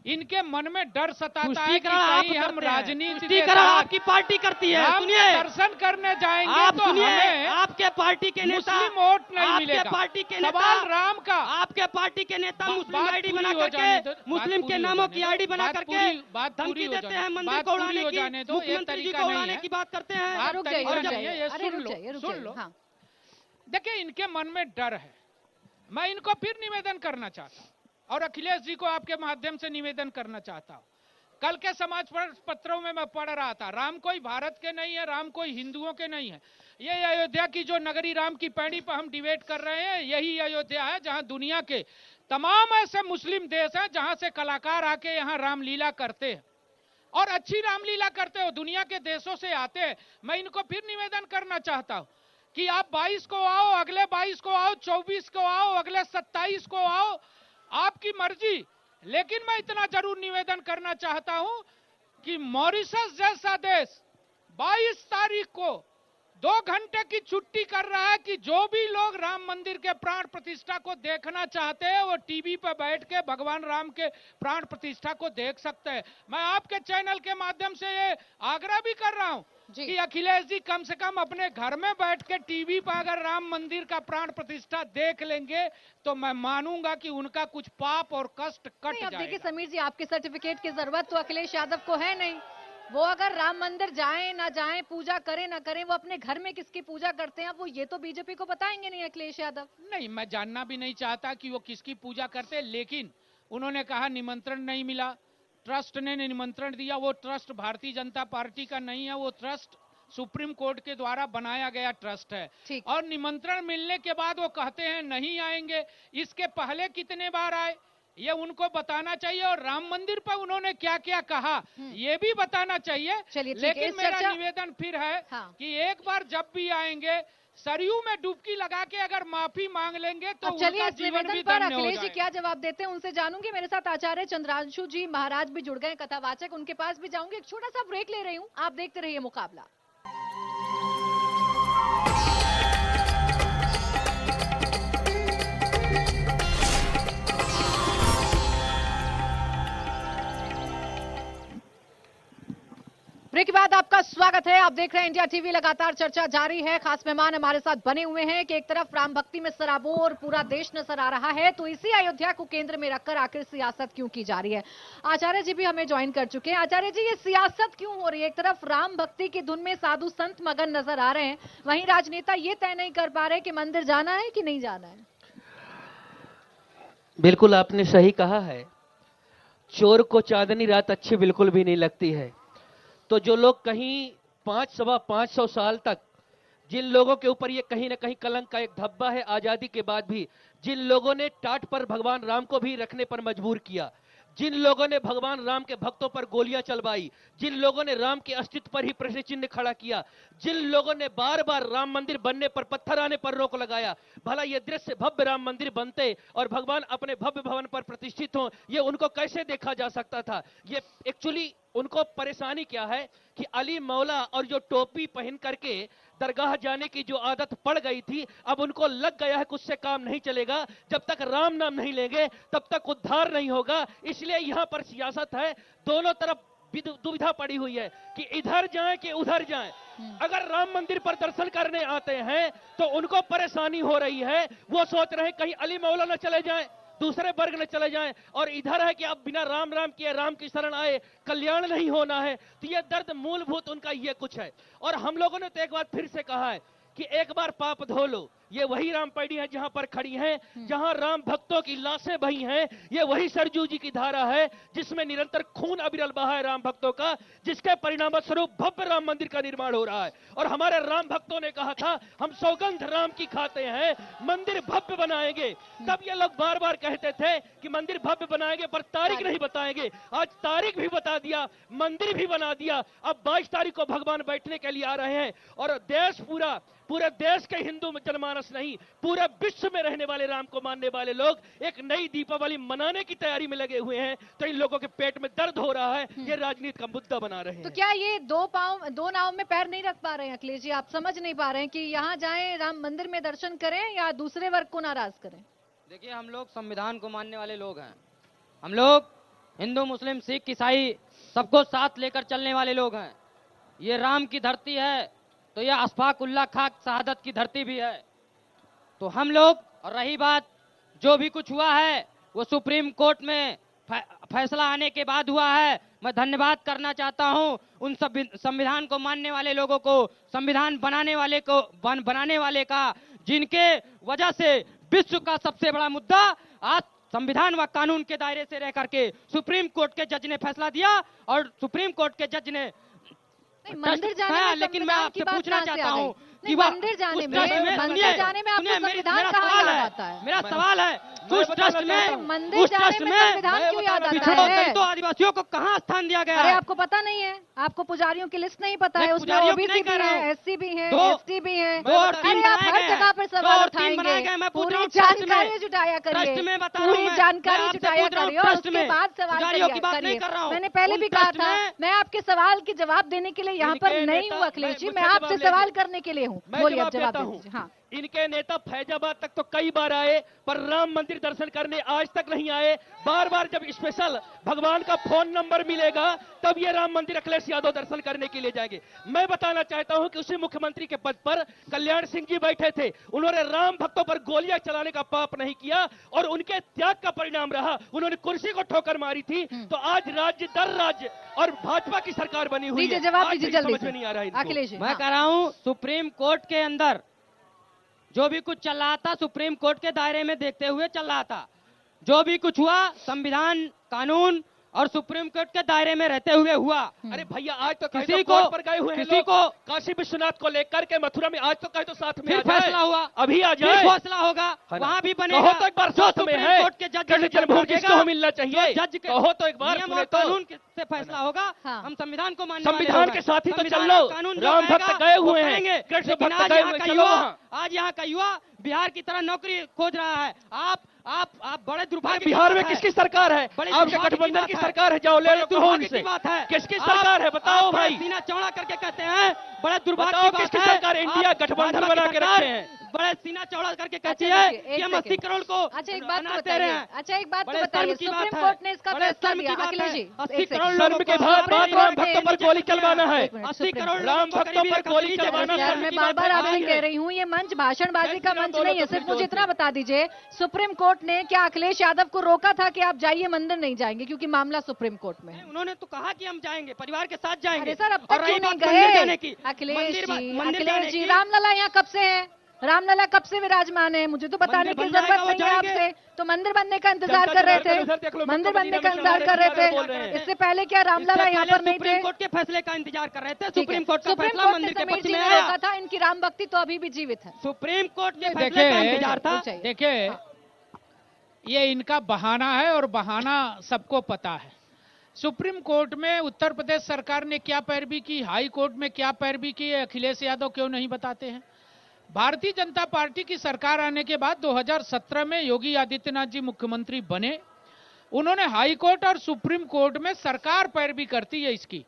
S3: इनके मन में डर सताता है कि कहीं हम राजनीति
S4: आपकी पार्टी करती है। सुनिए,
S3: दर्शन करने जाएंगे तो हमें
S4: आपके पार्टी के नेता
S3: मुस्लिम वोट नहीं मिलेगा।
S4: आपके पार्टी के
S3: सवाल राम का,
S4: आपके पार्टी के नेता मुस्लिम आईडी बना करके, मुस्लिम के नामों की आईडी बना करके धमकी देते हैं, मंदिर को उड़ाने की, मुख्यमंत्री जी को उड़ाने की बात करते हैं।
S3: सुन लो। देखिए, इनके मन में डर है। मैं इनको फिर निवेदन करना चाहता हूं और अखिलेश जी को आपके माध्यम से निवेदन करना चाहता हूं। कल के समाज पत्रों में मैं पढ़ रहा था, राम कोई भारत के नहीं है, राम कोई हिंदुओं के नहीं है। ये अयोध्या की जो नगरी राम की पैड़ी पर हम डिबेट कर रहे हैं, यही अयोध्या है जहां दुनिया के तमाम ऐसे मुस्लिम देश हैं जहां से कलाकार आके यहाँ रामलीला करते हैं और अच्छी रामलीला करते हो, दुनिया के देशों से आते हैं। मैं इनको फिर निवेदन करना चाहता हूं कि आप 22 को आओ, अगले 22 को आओ, 24 को आओ, अगले 27 को आओ, आपकी मर्जी। लेकिन मैं इतना जरूर निवेदन करना चाहता हूं कि मॉरिशस जैसा देश 22 तारीख को 2 घंटे की छुट्टी कर रहा है कि जो भी लोग राम मंदिर के प्राण प्रतिष्ठा को देखना चाहते हैं वो टीवी पर बैठ के भगवान राम के प्राण प्रतिष्ठा को देख सकते हैं। मैं आपके चैनल के माध्यम से ये आग्रह भी कर रहा हूं कि अखिलेश जी कम से कम अपने घर में बैठ के टीवी पर अगर राम मंदिर का प्राण प्रतिष्ठा देख लेंगे तो मैं मानूंगा कि उनका कुछ पाप और कष्ट कट जाएगा।
S1: देखिए समीर जी, आपके सर्टिफिकेट की जरूरत तो अखिलेश यादव को है नहीं। वो अगर राम मंदिर जाएं ना जाएं, पूजा करें ना करें, वो अपने घर में किसकी पूजा करते हैं वो ये तो बीजेपी को बताएंगे नहीं अखिलेश यादव।
S3: नहीं, मैं जानना भी नहीं चाहता कि वो किसकी पूजा करते, लेकिन उन्होंने कहा निमंत्रण नहीं मिला, ट्रस्ट ने निमंत्रण दिया। वो ट्रस्ट भारतीय जनता पार्टी का नहीं है, वो ट्रस्ट सुप्रीम कोर्ट के द्वारा बनाया गया ट्रस्ट है। और निमंत्रण मिलने के बाद वो कहते हैं नहीं आएंगे। इसके पहले कितने बार आए ये उनको बताना चाहिए, और राम मंदिर पर उन्होंने क्या क्या कहा ये भी बताना चाहिए। लेकिन मेरा निवेदन फिर है कि एक बार जब भी आएंगे सरयू में डुबकी लगा के अगर माफी मांग लेंगे तो
S1: चलिए
S3: इस निवेदन पर
S1: अखिलेश जी क्या जवाब देते हैं उनसे जानूंगी। मेरे साथ आचार्य चंद्रांशु जी महाराज भी जुड़ गए, कथावाचक, उनके पास भी जाऊंगी। एक छोटा सा ब्रेक ले रही हूँ, आप देखते रहिए मुकाबला। ब्रेक के बाद आपका स्वागत है। आप देख रहे हैं इंडिया टीवी, लगातार चर्चा जारी है। खास मेहमान हमारे साथ बने हुए हैं कि एक तरफ राम भक्ति में सराबोर पूरा देश नजर आ रहा है, तो इसी अयोध्या को केंद्र में रखकर आखिर सियासत क्यों की जा रही है। आचार्य जी भी हमें ज्वाइन कर चुके हैं। आचार्य जी, ये सियासत क्यों हो रही है? एक तरफ राम भक्ति की धुन में साधु संत मगन नजर आ रहे हैं, वहीं राजनेता ये तय नहीं कर पा रहे कि मंदिर जाना है कि नहीं जाना है।
S5: बिल्कुल आपने सही कहा है, चोर को चांदनी रात अच्छी बिल्कुल भी नहीं लगती है। तो जो लोग कहीं 500 साल तक जिन लोगों के ऊपर ये कहीं ना कहीं कलंक का एक धब्बा है, आजादी के बाद भी जिन लोगों ने टाट पर भगवान राम को भी रखने पर मजबूर किया, जिन लोगों ने भगवान राम के भक्तों पर गोलियां चलवाई, जिन लोगों ने राम के अस्तित्व पर ही प्रश्न चिन्ह खड़ा किया, जिन लोगों ने बार बार राम मंदिर बनने पर, पत्थर आने पर रोक लगाया, भला ये दृश्य भव्य राम मंदिर बनते और भगवान अपने भव्य भवन पर प्रतिष्ठित हों, ये उनको कैसे देखा जा सकता था? ये एक्चुअली उनको परेशानी क्या है कि अली मौला और जो टोपी पहन करके दरगाह जाने की जो आदत पड़ गई थी, अब उनको लग गया है कि उससे काम नहीं चलेगा। जब तक राम नाम नहीं लेंगे तब तक उद्धार नहीं होगा। इसलिए यहां पर सियासत है, दोनों तरफ दुविधा पड़ी हुई है कि इधर जाएं कि उधर जाएं। अगर राम मंदिर पर दर्शन करने आते हैं तो उनको परेशानी हो रही है, वो सोच रहे हैं कहीं अली मौला न चले जाएं, दूसरे वर्ग न चले जाएं, और इधर है कि अब बिना राम राम किए राम की शरण आए कल्याण नहीं होना है। तो ये दर्द मूलभूत उनका ये कुछ है। और हम लोगों ने तो एक बार फिर से कहा है कि एक बार पाप धो लो। ये वही राम पैड़ी है जहां पर खड़ी हैं, जहां राम भक्तों की लाशें बही हैं। ये वही सरजू जी की धारा है जिसमें निरंतर खून अविरल बहा है राम भक्तों का, जिसके परिणाम स्वरूप भव्य राम मंदिर का निर्माण हो रहा है। और हमारे राम भक्तों ने कहा था हम सौगंध राम की खाते हैं, मंदिर भव्य बनाएंगे। तब ये लोग बार बार कहते थे कि मंदिर भव्य बनाएंगे पर तारीख नहीं बताएंगे। आज तारीख भी बता दिया, मंदिर भी बना दिया। अब 22 तारीख को भगवान बैठने के लिए आ रहे हैं, और देश पूरे देश के हिंदू जनमानस नहीं, पूरे विश्व में रहने वाले राम को मानने वाले लोग एक नई दीपावली मनाने की तैयारी में लगे हुए हैं। तो इन लोगों के पेट में दर्द हो रहा है, ये राजनीति का मुद्दा बना रहे हैं।
S1: तो क्या ये दो नाव में पैर नहीं रख पा रहे हैं अखिलेश जी? आप समझ नहीं पा रहे हैं कि यहाँ जाएं राम मंदिर में दर्शन करें या दूसरे वर्ग को नाराज करें?
S4: देखिए, हम लोग संविधान को मानने वाले लोग हैं। हम लोग हिंदू, मुस्लिम, सिख, ईसाई सबको साथ लेकर चलने वाले लोग हैं। ये राम की धरती है तो यह अशफाक उल्लाह खाक शहादत की धरती भी है। तो हम लोग, और रही बात जो भी कुछ हुआ है वो सुप्रीम कोर्ट में फैसला आने के बाद हुआ है। मैं धन्यवाद करना चाहता हूं उन सब संविधान को मानने वाले लोगों को, संविधान बनाने वाले का, जिनके वजह से विश्व का सबसे बड़ा मुद्दा आज संविधान व कानून के दायरे से रह करके सुप्रीम कोर्ट के जज ने फैसला दिया और सुप्रीम कोर्ट के जज ने
S1: नहीं, मंदिर जाने में
S4: लेकिन मैं
S1: संविधान
S4: आपसे
S1: की बात
S4: पूछना
S1: कहाँ से
S4: चाहता
S1: आ गई?
S4: हूँ
S1: नहीं,
S4: वह
S1: मंदिर जाने
S4: उस
S1: में
S4: ट्रस्ट
S1: मंदिर जाने में आपको
S4: सुनिए,
S1: संविधान
S4: मेरा
S1: कहाँ
S4: सवाल
S1: याद
S4: है,
S1: आता है?
S4: मेरा सवाल है उस ट्रस्ट में
S1: मंदिर जाने में संविधान क्यों याद आता
S4: पिछड़ों
S1: है?
S4: दलितों आदिवासियों को कहाँ स्थान दिया गया
S1: अरे
S4: है?
S1: आपको पता नहीं है? आपको पुजारियों की लिस्ट नहीं पता
S4: मैं
S1: है? उसमें
S4: पुजारियों की
S1: ओबीसी
S4: नहीं
S1: भी
S4: कह रहा
S1: है,
S4: हूँ।
S1: एससी भी है,
S4: दो-
S1: एसटी भी है।
S4: दो और तीन
S1: अरे आप
S4: बनाए
S1: हर
S4: गए
S1: जगह पर
S4: हैं।
S1: सवाल
S4: दो और तीन
S1: उठाएंगे।
S4: बनाए गए, मैं पूछ रहा
S1: पूरी
S4: हूँ ट्रस्ट में।
S1: जानकारी जुटाया
S4: ट्रस्ट
S1: करिए,
S4: में बता रहा हूँ
S1: पूरी
S4: मैं
S1: जानकारी
S4: आपसे
S1: जुटाया
S4: पूछ रहा हूँ
S1: करिए और
S4: ट्रस्ट
S1: उसके
S4: में।
S1: बाद सवाल
S4: पुजारियों की बात
S1: करिए।
S4: नहीं कर रहा हूँ।
S1: मैंने पहले
S4: उन
S1: भी कहा
S4: ट्रस्ट
S1: था,
S4: में
S1: मैं आपके सवाल के जवाब देने के लिए यहाँ पर
S6: इनके
S1: नहीं
S6: नेता-
S1: हूँ अखिलेश जी,
S6: मैं
S1: मैं
S6: मुझसे
S1: आपसे
S6: जवाब
S1: सवाल
S6: लेंगे।
S1: करने के लिए हूँ।
S6: मैं
S1: बोलिए, अब
S6: जवाब
S1: जवाब
S6: देता
S1: दे
S6: हूँ।
S1: दीजिए। हाँ,
S6: इनके नेता फैजाबाद तक तो कई बार आए, पर राम मंदिर दर्शन करने आज तक नहीं आए। बार बार जब स्पेशल भगवान का फोन नंबर मिलेगा तब ये राम मंदिर अखिलेश यादव दर्शन करने के लिए जाएंगे। मैं बताना चाहता हूं कि उसी मुख्यमंत्री के पद पर कल्याण सिंह जी बैठे थे, उन्होंने राम भक्तों पर गोलियां चलाने का पाप नहीं किया और उनके त्याग का परिणाम रहा, उन्होंने कुर्सी को ठोकर मारी थी। तो आज राज्य दर राज्य और भाजपा की सरकार बनी हुई
S1: दीजिए
S6: है।
S1: जवाब
S6: आज
S1: दीजिए
S6: तक
S1: जल्दी
S6: समझ में नहीं आ रहा है
S1: से।
S6: इनको।
S1: अखिलेश जी,
S4: मैं
S1: हाँ।
S4: कह रहा हूं सुप्रीम कोर्ट के अंदर जो भी कुछ चल रहा था सुप्रीम कोर्ट के दायरे में देखते हुए चल रहा था। जो भी कुछ हुआ संविधान कानून और सुप्रीम कोर्ट के दायरे में रहते हुए हुआ।
S6: अरे भैया आज तो कहीं
S4: किसी
S6: तो
S4: को
S6: कोर्ट पर गए हुए हैं
S4: किसी
S6: लोग।
S4: को
S6: काशी विश्वनाथ को लेकर के मथुरा में आज तो कहीं तो साथ में
S4: फिर
S6: आ जाए।
S4: फैसला हुआ,
S6: अभी आ
S4: फिर
S6: जाए।
S4: फैसला होगा, वहां भी बनेगा।
S6: कहो तो एक बार
S4: जो
S6: साथ में
S4: सुप्रीम
S6: है
S4: कोर्ट के जज
S6: कृष्ण जन्मभूमि किसको मिलना चाहिए।
S4: जज के
S6: कहो तो एक बार
S4: नियम
S6: सुने
S4: और
S6: तो।
S4: कानून से फैसला होगा।
S1: हाँ।
S4: हम संविधान को मानने वाले
S6: संविधान
S4: लोग
S6: के
S4: हैं।
S6: साथ ही तो
S4: संविधान
S6: चल लो।
S4: और कानून जो
S6: राम भक्त
S4: कहेगा,
S6: गए
S4: वो
S6: हुए हैं,
S4: करेंगे।
S6: कृष्ण
S4: लेकिन
S6: भक्त
S4: आज
S6: गए
S4: यहाँ
S6: हुए,
S4: का
S6: चलो
S4: युवा
S6: वहाँ।
S4: आज यहाँ का युवा बिहार की तरह नौकरी खोज रहा है। आप बड़े दुर्भाग्य की
S6: बिहार
S4: बात
S6: में
S4: है।
S6: किसकी सरकार है?
S4: बड़े
S6: आपके
S4: दुर्भाग्य
S6: गठबंधन
S4: बात
S6: की सरकार है, जाओ ले
S4: बड़े
S6: लो, कहो
S4: दुर्भाग्य
S6: उनसे।
S4: की बात है।
S6: किसकी
S4: आप-
S6: सरकार है बताओ
S4: आप
S6: भाई।
S4: सीना चौड़ा करके कहते हैं बड़े दुर्भाग्य
S6: बताओ
S4: की बात
S6: किसकी
S4: है।
S6: सरकार है? इंडिया
S4: आप
S6: गठबंधन
S4: भाजपा की
S6: बना के
S4: सरकार
S6: रखे हैं।
S4: बड़े सीना चौड़ा करके कहती
S1: अच्छा,
S4: है
S1: देखिए,
S4: कि
S1: एक
S4: हम 80
S1: सेकंड।
S4: करोड़ को
S1: अच्छा, एक बात तो
S4: अनाज दे रहे हैं।
S1: अच्छा, एक बात तो
S4: बड़े
S1: बताइए,
S4: शर्म की बात
S1: सुप्रीम
S4: है।
S1: कोर्ट ने इसका
S4: बड़े
S1: फैसला
S4: शर्म
S1: दिया।
S4: की बात
S1: अखिलेश
S4: है।
S1: जी,
S4: 80
S1: एक
S4: करोड़
S1: सेकंड।
S6: शर्म के बाद
S1: सुप्रीम
S6: राम
S1: कोर्ट
S6: भक्तों
S1: ने
S6: पर गोली चलवाना है।
S1: एक minute,
S4: 80
S1: supreme
S4: crore
S1: court.
S6: Ram
S4: लोगों को
S6: भक्तों
S4: गरीबी
S6: पर
S4: रेखा
S6: गोली
S4: से नीचे
S6: चलवाना
S4: रहने
S1: यार,
S4: की
S1: मैं
S4: बात
S1: बार बार
S4: है।
S1: आपसे कह रही हूँ, ये मंच भाषणबाजी का
S6: कैसे
S1: मंच
S6: बोलो
S1: नहीं है।
S6: तो
S1: सिर्फ
S6: फिर
S1: मुझे
S6: जोर
S1: इतना बता दीजिए, सुप्रीम कोर्ट ने क्या अखिलेश यादव को रोका था कि आप जाइए मंदिर नहीं जाएंगे क्योंकि मामला सुप्रीम कोर्ट में है?
S4: उन्होंने तो कहा कि हम जाएंगे, परिवार के साथ जाएंगे।
S1: अरे सर, अब
S4: और
S1: तक
S4: रही
S1: क्यों नहीं
S4: बात मंदिर जाने
S1: गए?
S4: की,
S1: अखिलेश
S4: मंदिर
S1: जी,
S4: जाने
S1: अखिलेश जी,
S4: की-
S1: रामलला यहाँ कब से है? रामलला कब से विराजमान है? मुझे तो बताने
S4: मंदिर
S1: की
S4: बन जाएगा,
S1: जरूरत
S4: वो
S1: नहीं है
S4: जाएंगे।
S1: आपसे। तो मंदिर बनने का इंतजार
S6: जनता
S1: कर रहे
S6: जनार्दन उधर देख
S1: थे,
S6: लो,
S1: मंदिर
S6: मक्का
S1: बनने
S6: मदीना
S1: का
S6: में
S1: इंतजार
S6: चला
S1: कर
S6: रहे बोल रहे
S1: रहे
S6: हैं।
S1: थे। इससे पहले क्या रामलला
S4: इससे
S1: यहाँ
S4: पहले
S1: पर नहीं
S4: सुप्रीम
S1: थे?
S4: कोर्ट के फैसले का इंतजार कर रहे थे।
S1: ठीक है।
S4: सुप्रीम कोर्ट का
S1: सुप्रीम
S4: फैसला
S1: कोर्ट ने
S4: मंदिर के
S1: समीर
S4: पक्ष
S1: जी
S4: में
S1: ने
S4: आया।
S1: रोका था, इनकी राम भक्ति तो अभी भी जीवित है।
S4: सुप्रीम कोर्ट के फैसले का इंतजार था।
S1: देखिए,
S3: देखिए ये इनका बहाना है और बहाना सबको पता है। सुप्रीम कोर्ट में उत्तर प्रदेश सरकार ने क्या पैरवी की, हाई कोर्ट में क्या पैरवी की, अखिलेश यादव क्यों नहीं बताते हैं? भारतीय जनता पार्टी की सरकार आने के बाद 2017 में योगी आदित्यनाथ जी मुख्यमंत्री बने। उन्होंने हाई कोर्ट और सुप्रीम कोर्ट में सरकार पैरवी करती है इसकी,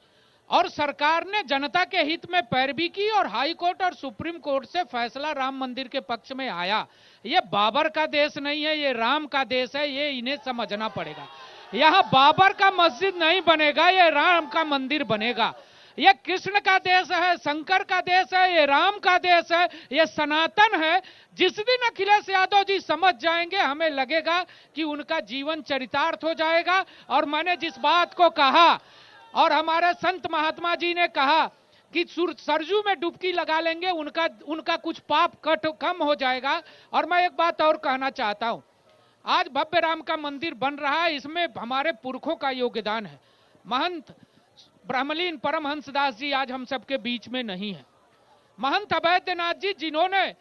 S3: और सरकार ने जनता के हित में पैरवी की और हाई कोर्ट और सुप्रीम कोर्ट से फैसला राम मंदिर के पक्ष में आया। ये बाबर का देश नहीं है, ये राम का देश है, ये इन्हें समझना पड़ेगा। यहाँ बाबर का मस्जिद नहीं बनेगा, ये राम का मंदिर बनेगा। ये कृष्ण का देश है, शंकर का देश है, ये राम का देश है, ये सनातन है। जिस दिन अखिलेश यादव जी समझ जाएंगे, हमें लगेगा कि उनका जीवन चरितार्थ हो जाएगा। और मैंने जिस बात को कहा और हमारे संत महात्मा जी ने कहा कि सरजू में डुबकी लगा लेंगे, उनका कुछ पाप कम हो जाएगा। और मैं एक बात और कहना चाहता हूं, आज भव्य राम का मंदिर बन रहा है, इसमें हमारे पुरखों का योगदान है। महंत ब्रह्मलीन परमहंसदास जी आज हम सबके बीच में नहीं है। महंत अवैधनाथ जी, जिन्होंने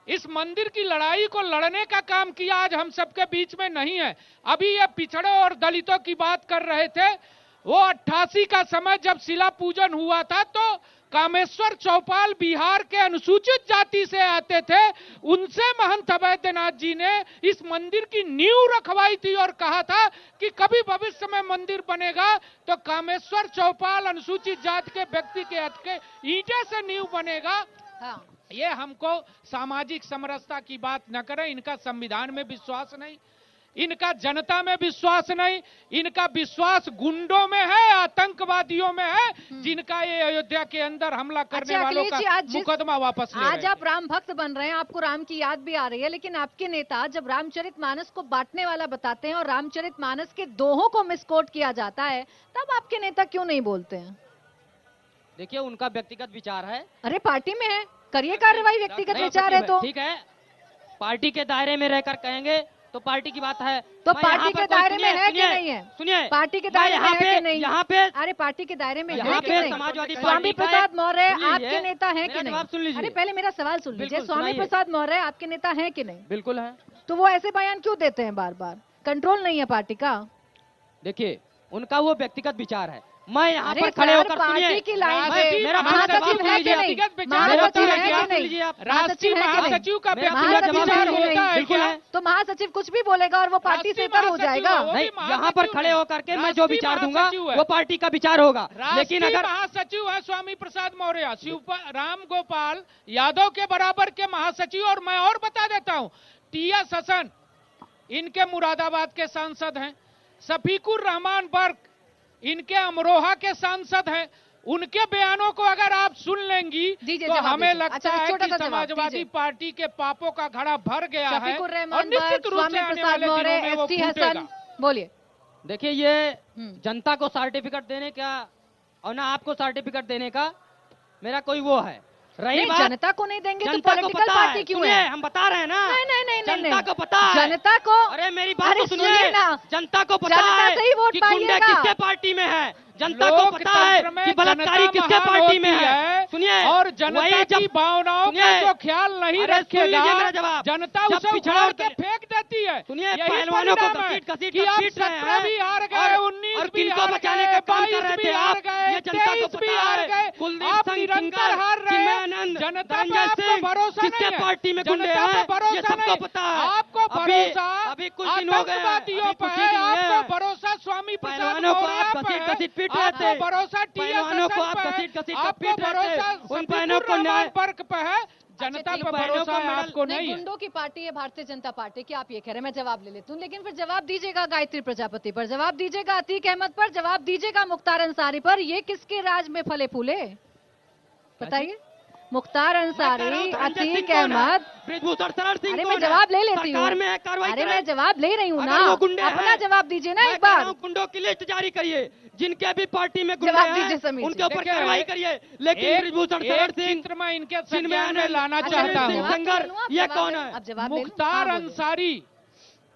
S3: इस मंदिर की लड़ाई को लड़ने का काम किया, आज हम सबके बीच में नहीं है। अभी ये पिछड़ों और दलितों की बात कर रहे थे। वो 88 का समय जब शिला पूजन हुआ था तो कामेश्वर चौपाल बिहार के अनुसूचित जाति से आते थे, उनसे महंत अवैधनाथ जी ने इस मंदिर की नींव रखवाई थी और कहा था कि कभी भविष्य में मंदिर बनेगा तो कामेश्वर चौपाल अनुसूचित जाति के व्यक्ति के हक के ईंटे से नींव बनेगा।
S1: हाँ।
S3: ये हमको सामाजिक समरसता की बात न करें। इनका संविधान में विश्वास नहीं, इनका जनता में विश्वास नहीं, इनका विश्वास गुंडों में है, आतंकवादियों में है, जिनका ये अयोध्या के अंदर हमला करने
S1: अच्छा,
S3: वालों
S1: अखिलेश जी,
S3: का
S1: आज
S3: मुकदमा वापस ले
S1: आज
S3: रहे हैं।
S1: आप राम भक्त बन रहे हैं, आपको राम की याद भी आ रही है, लेकिन आपके नेता जब रामचरितमानस को बांटने वाला बताते हैं और रामचरितमानस के दोहों को मिसकोट किया जाता है, तब आपके नेता क्यों नहीं बोलते हैं?
S4: देखिए उनका व्यक्तिगत विचार है।
S1: अरे पार्टी में है, करिए कार्रवाई, व्यक्तिगत
S4: नहीं,
S1: विचार है तो।
S4: ठीक है, पार्टी के दायरे में रहकर कहेंगे तो पार्टी की बात है।
S1: तो
S4: मैं
S1: पार्टी
S4: यहाँ
S1: के
S4: पर
S1: दायरे
S4: सुनिए,
S1: में है कि
S4: सुनिए,
S1: नहीं है?
S4: सुनिए,
S1: पार्टी के
S4: मैं
S1: दायरे में
S4: यहाँ
S1: है
S4: पे
S1: कि नहीं?
S4: यहाँ पे
S1: अरे पार्टी के दायरे में है
S4: यहाँ
S1: कि
S4: पे
S1: नहीं?
S4: समाजवादी
S1: स्वामी
S4: पार्टी का
S1: प्रसाद
S4: है।
S1: मौर्य
S4: सुन लीजिए,
S1: आपके नेता हैं कि
S4: मेरा
S1: नहीं?
S4: जवाब सुन लीजिए।
S1: अरे पहले मेरा सवाल सुन लीजिए,
S4: बिल्कुल,
S1: स्वामी
S4: सुनाइए।
S1: प्रसाद मौर्य आपके नेता हैं कि नहीं?
S4: बिल्कुल है।
S1: तो वो ऐसे बयान क्यों देते हैं बार बार? कंट्रोल नहीं है पार्टी का?
S4: देखिए, उनका वो व्यक्तिगत विचार है। मैं यहाँ
S1: अरे
S4: पर खड़े
S1: सर,
S4: होकर
S1: पार्टी
S4: सुनिए,
S1: की लाइन
S3: राष्ट्रीय
S1: में
S4: मेरा
S1: महासचिव
S4: जवाब
S1: है
S4: सुन
S1: कि
S4: लीजिए,
S1: नहीं?
S3: व्यक्तिगत विचार
S1: महासचिव
S4: होता
S1: है
S4: है,
S1: कि नहीं?
S4: लीजिए आप।
S3: राष्ट्रीय
S1: महासचिव है कि नहीं?
S3: महासचिव का
S4: मेरा
S3: व्यक्तिगत
S1: महासचिव
S3: विचार
S1: है कि
S3: होता है
S1: नहीं?
S3: क्या?
S1: तो महासचिव कुछ भी बोलेगा और वो पार्टी से
S3: राष्ट्रीय
S1: तर हो
S3: महासचिव
S1: जाएगा।
S3: हो, वो भी
S4: नहीं,
S3: महासचिव
S4: यहाँ पर खड़े
S3: है।
S4: होकर के मैं जो
S3: राष्ट्रीय
S4: विचार दूंगा
S3: महासचिव है।
S4: वो पार्टी का विचार होगा। लेकिन
S3: राष्ट्रीय
S4: अगर
S3: महासचिव है स्वामी प्रसाद मौर्य, राम गोपाल यादव के बराबर के महासचिव। और मैं और बता देता हूं, टी.एस. हसन इनके मुरादाबाद के सांसद हैं, शफीकुर रहमान बर्क इनके अमरोहा के सांसद हैं। उनके बयानों को अगर आप सुन लेंगी
S1: दीजिए
S3: तो
S1: जवाब
S3: हमें
S1: दीजिए।
S3: लगता
S1: अच्छा,
S3: है
S1: छोटा
S3: कि
S1: सा जवाब
S3: समाजवादी
S1: दीजिए।
S3: पार्टी के पापों का घड़ा भर गया है
S1: शफीकुर
S3: और
S1: रहमान
S3: निश्चित
S1: बर्क,
S3: रूप से
S1: स्वामी
S3: आने
S1: प्रसाद
S3: वाले
S1: मौर्य,
S3: दिनों में वो
S1: एस.टी.
S3: फूटेगा।
S1: हसन, बोलिए।
S4: देखिए, ये
S1: हम्म।
S4: जनता को सर्टिफिकेट देने का और ना आपको सर्टिफिकेट देने का मेरा कोई वो है। रही
S1: नहीं,
S4: बात
S1: जनता को नहीं देंगे तो
S4: जनता को
S1: पॉलिटिकल
S4: पता
S1: पार्टी
S4: है,
S1: क्यों
S4: सुनिए,
S1: है?
S4: हम बता रहे हैं ना।
S1: नहीं नहीं नहीं नहीं
S4: जनता को पता है।
S1: जनता को,
S4: अरे मेरी बात
S1: अरे
S4: तो सुनिए
S1: सुनिए ना।
S4: जनता को पता
S1: जनता
S4: है
S1: से ही वोट
S4: कि गुंडे
S1: पाइएगा।
S4: किसके पार्टी में है। जनता को पता है
S3: लोकतंत्र में
S4: कि बलात्कारी
S3: जनता
S4: किसके
S3: महान
S4: पार्टी में
S3: होती
S4: है। सुनिए,
S3: और जनता
S4: वही
S3: की भावनाओं का
S4: सुनिए,
S3: जो ख्याल नहीं
S4: अरे सुन
S3: रखेगा,
S4: लीजिए मेरा जवाब।
S3: जनता
S4: जब
S3: उसे
S4: पिछड़ा
S3: उखाड़ के
S4: उतर-
S3: फेंक देती है।
S4: सुनिए,
S3: यही
S4: पहलवानों को
S3: परिणाम है
S4: घसीट-घसीट
S3: कि
S4: कर
S3: आप
S4: पीट रहे
S3: 17
S4: हैं
S3: भी हार गए, 19
S4: और
S3: भी
S4: किनको
S3: हार
S4: बचाने
S3: गए,
S4: का काम कर
S3: 22
S4: रहे
S3: भी
S4: थे
S3: हार
S4: आप।
S3: गए,
S4: ये जनता को
S3: 23 भी
S4: पता
S3: हार
S4: है।
S3: गए।
S4: कुलदीप
S3: आप
S4: सिंह
S3: निरंतर
S4: सेंगर,
S3: हार रहे हैं।
S4: चिन्मयानंद,
S3: जनता पे
S4: धनंजय
S3: आपको
S4: सिंह,
S3: भरोसा नहीं
S4: किसके
S3: है।
S4: पार्टी में गुंडे
S3: जनता पे
S4: हैं,
S3: भरोसा
S4: ये सबको
S3: नहीं।
S4: पता है।
S3: आपको भरोसा
S4: अभी कुछ दिन हो गए हैं,
S3: आतंकवादियों
S4: अभी
S3: पर
S4: कुछ ही
S3: है,
S4: दिन हुए हैं।
S3: आपको भरोसा स्वामी प्रसाद
S4: पहलवानों को
S3: मौर्य
S4: आप
S3: पर है,
S4: घसीट-घसीट पीट रहे
S3: आपको
S4: थे।
S3: भरोसा टी.एस.
S4: पहलवानों को
S3: हसन
S4: आप
S3: पर है,
S4: घसीट-घसीट कर
S3: आपको
S4: पीट रहे थे।
S3: भरोसा
S4: उन
S3: शफीकुर
S4: बहनों को न्याय-
S3: रहमान बर्क पे है, जनता
S1: ठीक
S3: पे
S1: है,
S3: भरोसा है,
S4: मेडल-
S3: आपको
S1: नहीं,
S3: नहीं है।
S1: गुंडों की पार्टी है भारतीय जनता पार्टी की, आप ये कह रहे हैं। मैं जवाब ले लेती हूँ, लेकिन फिर जवाब दीजिएगा गायत्री प्रजापति पर, जवाब दीजिएगा अतीक अहमद पर, जवाब दीजिएगा मुख्तार अंसारी पर। ये किसके राज में फले फूले बताइए? मुख्तार अंसारी, अतीक अहमद।
S4: ब्रिजभूषण शरण सिंह
S1: अरे
S4: कौन
S1: मैं
S4: है?
S1: जवाब ले लेती
S4: सरकार
S1: हूँ।
S4: में है, कार्रवाई
S1: अरे
S4: करें।
S1: मैं जवाब ले रही हूँ
S4: अगर
S1: ना,
S4: वो गुंडे
S1: अपना
S4: हैं,
S1: जवाब दीजिए ना
S4: मैं
S1: एक
S4: कह रहा
S1: बार।
S4: हूं, गुंडों की लिस्ट जारी करिए, जिनके भी पार्टी में गुंडे
S1: जवाब दीजिए
S4: हैं
S1: समीर जी।
S4: उनके ऊपर
S3: देखिए,
S4: कार्रवाई करिए। लेकिन ब्रिजभूषण शरण
S3: एक
S4: सिंह,
S3: चित्र में इनके संज्ञान में
S4: चिन्मयानंद,
S3: लाना
S1: अच्छा,
S3: चाहता
S1: मैं
S3: हूँ।
S1: जवाब
S4: संगर,
S1: ले लूं, आप
S4: ये
S1: जवाब
S4: कौन
S1: ले-
S4: है?
S1: आप जवाब ले लूं?
S3: मुख्तार
S1: हाँ, बोलिए।
S3: अंसारी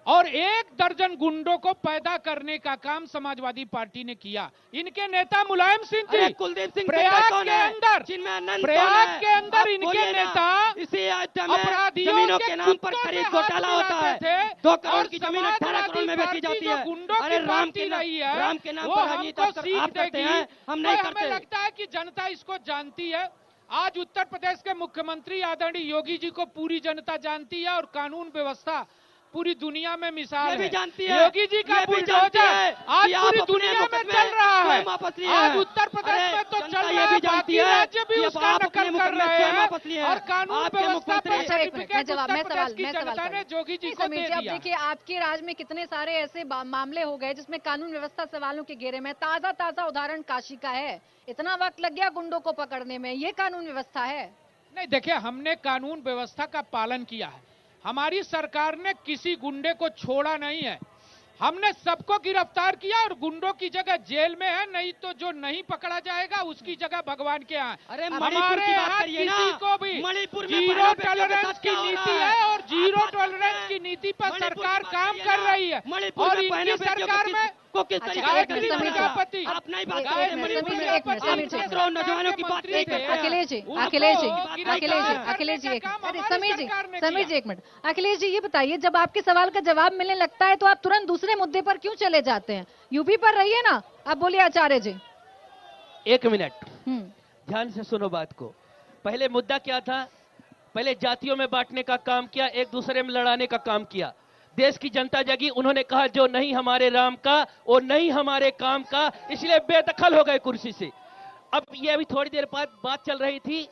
S3: और 1 दर्जन गुंडों को पैदा करने का काम समाजवादी पार्टी ने किया। इनके नेता मुलायम सिंह
S4: अरे
S3: जी
S4: कुलदीप सिंह
S3: प्रयाग
S4: सेंगर कौन
S3: के
S4: है?
S3: अंदर
S4: चिन्मयानंद
S3: प्रयाग
S4: कौन है?
S3: के अंदर
S4: आप
S3: इनके
S4: बोलिए ना।
S3: नेता
S4: इसी अयोध्या में
S3: अपराधियों
S4: जमीनों
S3: के
S4: के नाम पर
S3: कुत्तों से
S4: खरीद
S3: हाथ
S4: घोटाला होता है।
S3: मिलाते थे
S4: 2 करोड़
S3: और
S4: की जमीन 18 करोड़ में बेची जाती है।
S3: समाजवादी गुंडों
S4: अरे
S3: की
S4: राम
S3: पार्टी
S4: के नाम,
S3: रही है,
S4: राम के नाम
S3: वो
S4: पर राजनीति
S3: हमको सीख
S4: आप करते
S3: देगी।
S4: हैं, हम नहीं
S3: तो हमें
S4: करते।
S3: लगता है कि जनता इसको जानती है। आज उत्तर प्रदेश के मुख्यमंत्री आदरणीय योगी जी को पूरी जनता जानती है और कानून व्यवस्था पूरी दुनिया में मिसाल
S4: ये भी
S3: है।
S4: जानती है,
S3: योगी जी का
S4: ये भी जानती
S3: बुलडोजर
S4: है
S3: आज
S4: कि आप
S3: पूरी
S4: अपने
S3: दुनिया में
S4: मुकदमे
S3: चल रहा है।
S4: स्वयं वापस लिए
S3: आज
S4: हैं।
S3: उत्तर प्रदेश
S4: अरे
S3: में तो
S4: जनता
S3: चल
S4: ये
S3: रहा
S4: भी
S3: है,
S4: जानती
S3: बाकी
S4: है
S3: राज्य भी
S4: कि
S3: उसका
S4: आप अपने
S3: नकल कर
S4: मुकदमे
S3: रहे
S4: स्वयं
S3: हैं
S4: वापस लिए हैं।
S3: और कानून
S4: आपके
S3: व्यवस्था
S4: मुख्यमंत्री-
S3: पर
S1: अच्छा, एक मिनट, मैं जवाब
S3: उत्तर
S1: मैं
S3: प्रदेश
S1: सवाल
S3: की
S1: मैं सवाल
S3: जनता ने
S1: करूंगी।
S3: जोगी जी
S1: नहीं,
S3: को
S1: समीर
S3: दे
S1: जी, अब
S3: दिया।
S1: देखिए आपके राज में कितने सारे ऐसे मामले हो गए जिसमें कानून व्यवस्था सवालों के घेरे में। ताजा उदाहरण काशी का है। इतना वक्त लग गया गुंडों को पकड़ने में, ये कानून व्यवस्था है?
S3: नहीं, देखिए, हमने कानून व्यवस्था का पालन किया है। हमारी सरकार ने किसी गुंडे को छोड़ा नहीं है। हमने सबको गिरफ्तार किया और गुंडों की जगह जेल में है, नहीं तो जो नहीं पकड़ा जाएगा उसकी जगह भगवान के यहाँ।
S4: अरे मणिपुर
S3: हमारे
S4: की बात
S3: यहाँ
S4: करिए ना।
S3: किसी को भी
S4: मणिपुर में
S3: जीरो
S4: बहनों बेटियों के
S3: टॉलरेंस
S4: साथ
S3: की
S4: क्या हो
S3: नीति
S4: रहा
S3: है
S4: है?
S3: और जीरो
S4: आप बात
S3: टॉलरेंस
S4: करें।
S3: की नीति पर
S4: मणिपुर की
S3: सरकार
S4: बात
S3: काम
S4: करिए
S3: कर
S4: ना।
S3: रही है।
S4: मणिपुर
S3: और
S4: में
S3: इनकी
S4: बहनों बेटियों
S3: सरकार में
S4: को किस
S1: अच्छा,
S4: तरीके
S1: एक
S4: से
S1: मिनट,
S4: नहीं
S1: समीर
S4: बना?
S1: जी।
S4: आप नहीं बात
S1: एक
S4: करें
S1: मिनट,
S4: मणिपुर
S1: समीर
S4: में।
S1: जी, एक मिनट, समीर जी।
S4: 15 नौजवानों की बात नहीं
S1: एक मिनट,
S4: कर रहे हैं।
S1: अखिलेश जी,
S4: उनको
S1: अखिलेश जी,
S4: गिरफ्तार
S1: अखिलेश जी,
S4: करना
S1: अखिलेश जी,
S3: का काम
S1: अरे
S3: हमारी
S1: समीर जी,
S3: सरकार ने
S1: समीर
S3: किया।
S1: जी, एक मिनट। अखिलेश जी, ये बताइए, जब आपके सवाल का जवाब मिलने लगता है तो आप तुरंत दूसरे मुद्दे पर क्यों चले जाते हैं? यूपी पर रहिए ना। अब बोलिए आचार्य जी।
S5: 1 मिनट
S1: हम्म,
S5: ध्यान से सुनो बात को। पहले मुद्दा क्या था? पहले जातियों में बांटने का काम किया, एक दूसरे में लड़ाने का काम किया। देश की जनता जगी, उन्होंने कहा जो नहीं हमारे राम का वो नहीं हमारे काम का, इसलिए बेदखल हो गए कुर्सी से। अब ये अभी थोड़ी देर बाद बात चल रही थी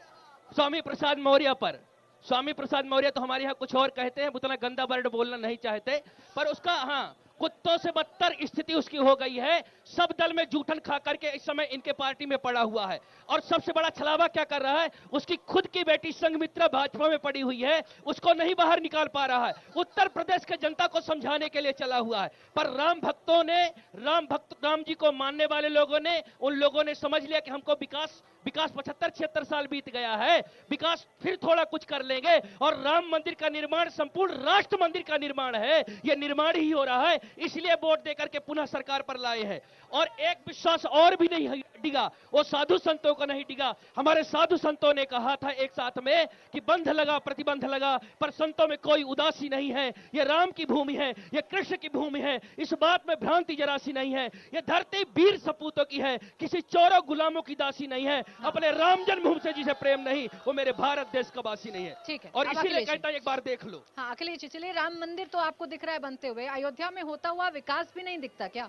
S5: स्वामी प्रसाद मौर्य पर। स्वामी प्रसाद मौर्य तो हमारे यहाँ कुछ और कहते हैं, उतना गंदा वर्ड बोलना नहीं चाहते, पर उसका हाँ कुत्तों से बदतर स्थिति उसकी हो गई है।
S6: सब दल में जूठन खा करके इस समय इनके पार्टी में पड़ा हुआ है। और सबसे बड़ा छलावा क्या कर रहा है, उसकी खुद की बेटी संघमित्रा भाजपा में पड़ी हुई है, उसको नहीं बाहर निकाल पा रहा है। उत्तर प्रदेश के जनता को समझाने के लिए चला हुआ है। पर राम भक्तों ने, राम जी को मानने वाले लोगों ने, उन लोगों ने समझ लिया कि हमको विकास 75-76 साल बीत गया है, विकास फिर थोड़ा कुछ कर लेंगे। और राम मंदिर का निर्माण संपूर्ण राष्ट्र मंदिर का निर्माण है, यह निर्माण ही हो रहा है, इसलिए वोट देकर के पुनः सरकार पर लाए हैं। और एक विश्वास और भी नहीं डिगा, वो साधु संतों को नहीं डिगा। हमारे साधु संतों ने कहा था एक साथ में कि बंध लगा प्रतिबंध लगा, पर संतों में कोई उदासी नहीं है। यह राम की भूमि है, यह कृष्ण की भूमि है, इस बात में भ्रांति जरा सी नहीं है। यह धरती वीर सपूतों की है, किसी चोरों गुलामों की दासी नहीं है। अपने राम जन्मभूमि से जिसे प्रेम नहीं, वो मेरे भारत देश का वासी नहीं है।
S1: ठीक है,
S6: और
S1: अब
S6: इसीलिए
S1: अखिलेश
S6: कहता है एक बार देख लो।
S1: हाँ अखिलेश जी, चलिए राम मंदिर तो आपको दिख रहा है बनते हुए, अयोध्या में होता हुआ विकास भी नहीं दिखता क्या?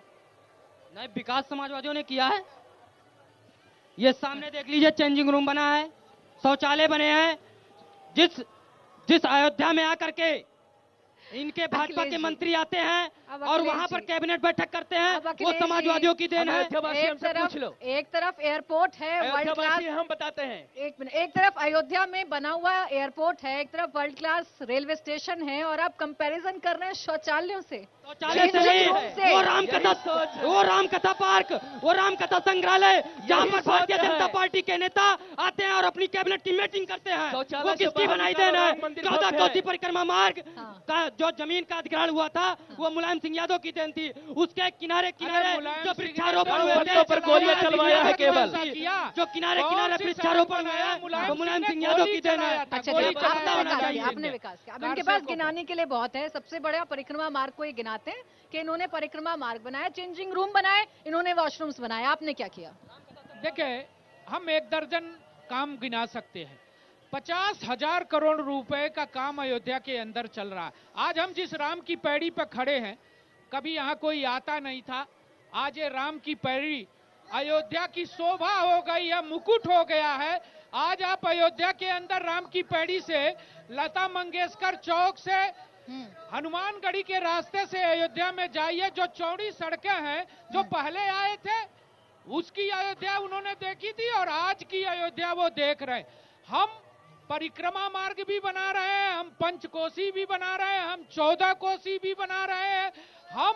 S4: नहीं, विकास समाजवादियों ने किया है। ये सामने देख लीजिए, चेंजिंग रूम बना है, शौचालय बने हैं। जिस अयोध्या में आकर के इनके भाजपा के मंत्री आते हैं और वहां पर कैबिनेट बैठक करते हैं, वो समाजवादियों की देन है।
S1: एक तरफ एयरपोर्ट है वर्ल्ड क्लास,
S6: हम बताते हैं
S1: एक मिनट, एक तरफ अयोध्या में बना हुआ एयरपोर्ट है, एक तरफ वर्ल्ड क्लास रेलवे स्टेशन है, और आप कंपैरिजन कर रहे हैं शौचालयों से।
S4: शौचालय से नहीं, वो रामकथा पार्क, वो रामकथा संग्रहालय, जहाँ पर भारतीय जनता पार्टी के नेता आते हैं और अपनी कैबिनेट की मीटिंग करते हैं, वो किसकी बनाई देन है? 14 कोसी परिक्रमा मार्ग का जो जमीन का अधिग्रहण हुआ था, वो मुलायम सिंह यादव की देन थी। उसके किनारे किनारे जो वृक्षारोपण हुए थे,
S6: पर गोलियां चलवाया है केवल,
S4: जो किनारे किनारे वृक्षारोपण हुआ है, वो मुलायम सिंह यादव की देन है।
S1: अच्छा, आपने विकास किया, अब इनके पास गिनाने के लिए बहुत है। सबसे बड़ा परिक्रमा मार्ग को ये गिनाते हैं कि इन्होंने परिक्रमा मार्ग बनाया, चेंजिंग रूम बनाए, इन्होंने वॉशरूम्स बनाए। आपने क्या किया?
S3: देखिए, हम 1 दर्जन काम गिना सकते हैं। 50,000 करोड़ रुपए का काम अयोध्या के अंदर चल रहा है। आज हम जिस राम की पैड़ी पर खड़े हैं, कभी यहाँ कोई आता नहीं था। आज ये राम की पैड़ी अयोध्या की शोभा हो गई है, मुकुट हो गया है। आज आप अयोध्या के अंदर राम की पैड़ी से लता मंगेशकर चौक से हनुमानगढ़ी के रास्ते से अयोध्या में जाइए, जो चौड़ी सड़कें हैं जो पहले आए थे, उसकी अयोध्या उन्होंने देखी थी और आज की अयोध्या वो देख रहे हैं। हम परिक्रमा मार्ग भी बना रहे हैं, हम पंचकोसी भी बना रहे हैं, हम 14 कोसी भी बना रहे हैं। हम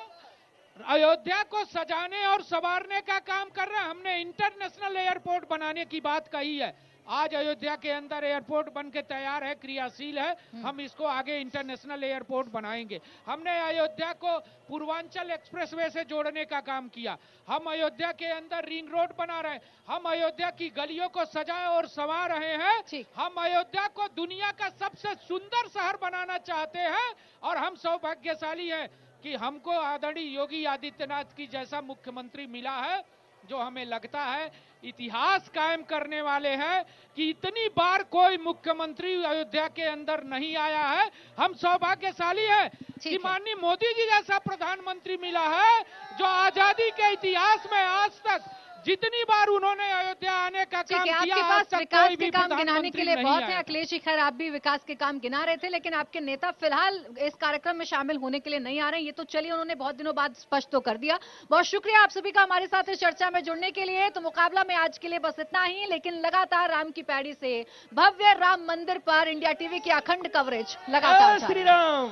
S3: अयोध्या को सजाने और संवारने का काम कर रहे हैं। हमने इंटरनेशनल एयरपोर्ट बनाने की बात कही है। आज अयोध्या के अंदर एयरपोर्ट बन के तैयार है, क्रियाशील है। हम इसको आगे इंटरनेशनल एयरपोर्ट बनाएंगे। हमने अयोध्या को पूर्वांचल एक्सप्रेसवे से जोड़ने का काम किया। हम अयोध्या के अंदर रिंग रोड बना रहे हैं। हम अयोध्या की गलियों को सजाए और संवार रहे हैं। हम अयोध्या को दुनिया का सबसे सुंदर शहर बनाना चाहते हैं। और हम सौभाग्यशाली हैं कि हमको आदरणीय योगी आदित्यनाथ की जैसा मुख्यमंत्री मिला है, जो हमें लगता है इतिहास कायम करने वाले हैं कि इतनी बार कोई मुख्यमंत्री अयोध्या के अंदर नहीं आया है। हम सौभाग्यशाली हैं कि माननीय मोदी जी जैसा प्रधानमंत्री मिला है, जो आजादी के इतिहास में आज तक जितनी बार उन्होंने अयोध्या आने का काम किया,
S1: आपके पास विकास के काम गिनाने के लिए बहुत है। अखिलेश जी, खैर आप भी विकास के काम गिना रहे थे, लेकिन आपके नेता फिलहाल इस कार्यक्रम में शामिल होने के लिए नहीं आ रहे हैं। ये तो चलिए, उन्होंने बहुत दिनों बाद स्पष्ट तो कर दिया। बहुत शुक्रिया आप सभी का हमारे साथ इस चर्चा में जुड़ने के लिए। तो मुकाबला में आज के लिए बस इतना ही, लेकिन लगातार राम की पैड़ी से भव्य राम मंदिर पर इंडिया टीवी की अखंड कवरेज लगातार।
S6: श्री राम।